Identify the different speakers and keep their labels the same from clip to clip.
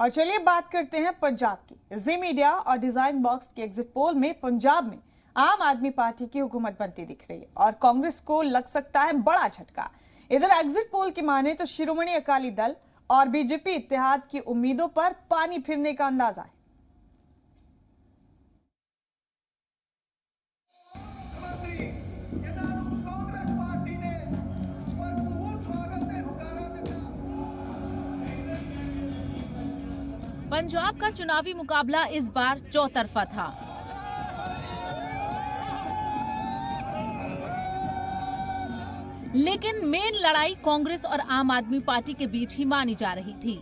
Speaker 1: और चलिए बात करते हैं पंजाब की। जी मीडिया और डिजाइन बॉक्स के एग्जिट पोल में पंजाब में आम आदमी पार्टी की हुकूमत बनती दिख रही है और कांग्रेस को लग सकता है बड़ा झटका। इधर एग्जिट पोल की माने तो शिरोमणि अकाली दल और बीजेपी इत्तेहाद की उम्मीदों पर पानी फिरने का अंदाजा है।
Speaker 2: पंजाब का चुनावी मुकाबला इस बार चौतरफा था। लेकिन मेन लड़ाई कांग्रेस और आम आदमी पार्टी के बीच ही मानी जा रही थी।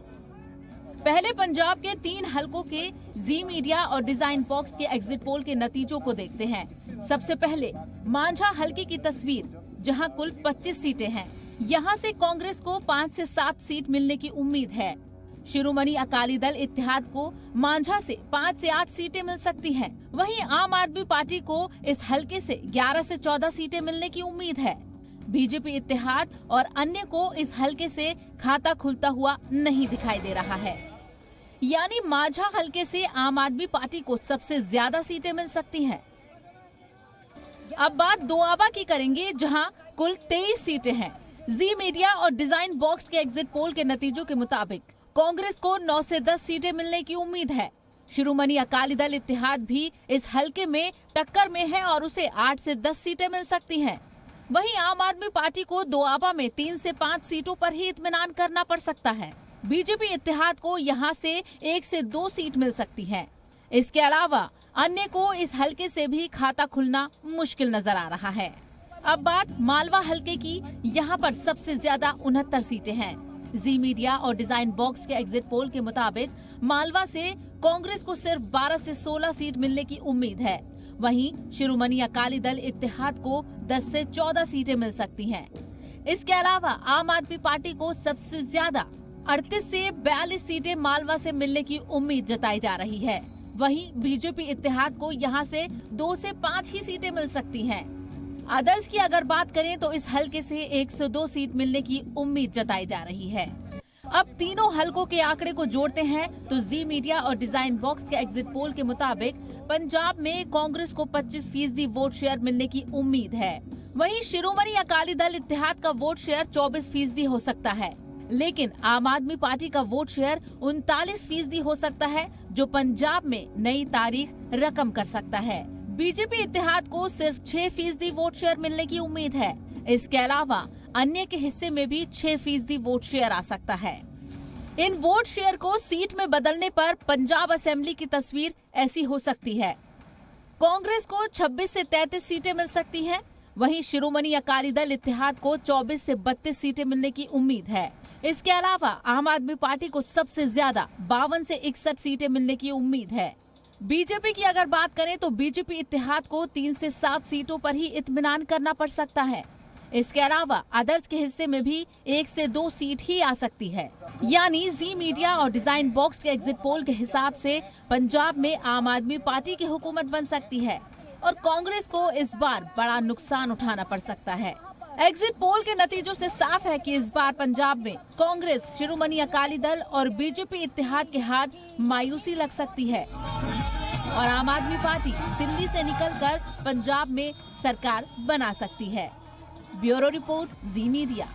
Speaker 2: पहले पंजाब के 3 हलकों के जी मीडिया और डिजाइन बॉक्स के एग्जिट पोल के नतीजों को देखते हैं। सबसे पहले मांझा हलके की तस्वीर, जहां कुल 25 सीटें हैं। यहां से कांग्रेस को 5 से 7 सीट मिलने की उम्मीद है। शिरोमणि अकाली दल इत्तेहाद को मांझा से 5 से 8 सीटें मिल सकती हैं। वहीं आम आदमी पार्टी को इस हलके से 11 से 14 सीटें मिलने की उम्मीद है। बीजेपी इत्तेहाद और अन्य को इस हलके से खाता खुलता हुआ नहीं दिखाई दे रहा है। यानी मांझा हलके से आम आदमी पार्टी को सबसे ज्यादा सीटें मिल सकती हैं। अब बात दोआबा की करेंगे, जहां कुल 23 सीटें हैं। जी मीडिया और डिजाइन बॉक्स के एग्जिट पोल के नतीजों के मुताबिक कांग्रेस को 9 से 10 सीटें मिलने की उम्मीद है। शिरोमणि अकाली दल इत्तेहाद भी इस हलके में टक्कर में है और उसे 8 से 10 सीटें मिल सकती हैं। वहीं आम आदमी पार्टी को दोआबा में 3 से 5 सीटों पर ही इत्मीनान करना पड़ सकता है। बीजेपी इत्तेहाद को यहां से 1 से 2 सीट मिल सकती है। इसके अलावा अन्य को इस हलके से भी खाता खुलना मुश्किल नजर आ रहा है। अब बात मालवा हलके की, यहाँ पर सबसे ज्यादा 69 सीटें हैं। जी मीडिया और डिजाइन बॉक्स के एग्जिट पोल के मुताबिक मालवा से कांग्रेस को सिर्फ 12 से 16 सीट मिलने की उम्मीद है। वहीं शिरोमणि अकाली दल इत्तेहाद को 10 से 14 सीटें मिल सकती हैं। इसके अलावा आम आदमी पार्टी को सबसे ज्यादा 38 से 42 सीटें मालवा से मिलने की उम्मीद जताई जा रही है। वहीं बीजेपी इत्तेहाद को यहां से 2 से 5 ही सीटें मिल सकती हैं। अदर्स की अगर बात करें तो इस हलके से 1 से 2 सीट मिलने की उम्मीद जताई जा रही है। अब तीनों हलकों के आंकड़े को जोड़ते हैं तो जी मीडिया और डिजाइन बॉक्स के एग्जिट पोल के मुताबिक पंजाब में कांग्रेस को 25% वोट शेयर मिलने की उम्मीद है। वहीं शिरोमणि अकाली दल इत्तेहाद का वोट शेयर 24% हो सकता है। लेकिन आम आदमी पार्टी का वोट शेयर 39% हो सकता है, जो पंजाब में नई तारीख रकम कर सकता है। बीजेपी इत्तेहाद को सिर्फ 6% वोट शेयर मिलने की उम्मीद है। इसके अलावा अन्य के हिस्से में भी 6% वोट शेयर आ सकता है। इन वोट शेयर को सीट में बदलने पर पंजाब असेंबली की तस्वीर ऐसी हो सकती है। कांग्रेस को 26 से 33 सीटें मिल सकती हैं। वहीं शिरोमणि अकाली दल इत्तेहाद को 24 से 32 सीटें मिलने की उम्मीद है। इसके अलावा आम आदमी पार्टी को सबसे ज्यादा 52 से 61 सीटें मिलने की उम्मीद है। बीजेपी की अगर बात करें तो बीजेपी इत्तेहाद को 3 से 7 सीटों पर ही इत्मीनान करना पड़ सकता है। इसके अलावा अदर्स के हिस्से में भी 1 से 2 सीट ही आ सकती है। यानी जी मीडिया और डिजाइन बॉक्स के एग्जिट पोल के हिसाब से पंजाब में आम आदमी पार्टी की हुकूमत बन सकती है और कांग्रेस को इस बार बड़ा नुकसान उठाना पड़ सकता है। एग्जिट पोल के नतीजों से साफ है कि इस बार पंजाब में कांग्रेस, शिरोमणि अकाली दल और बीजेपी इत्तेहाद के हाथ मायूसी लग सकती है और आम आदमी पार्टी दिल्ली से निकलकर पंजाब में सरकार बना सकती है। ब्यूरो रिपोर्ट, जी मीडिया।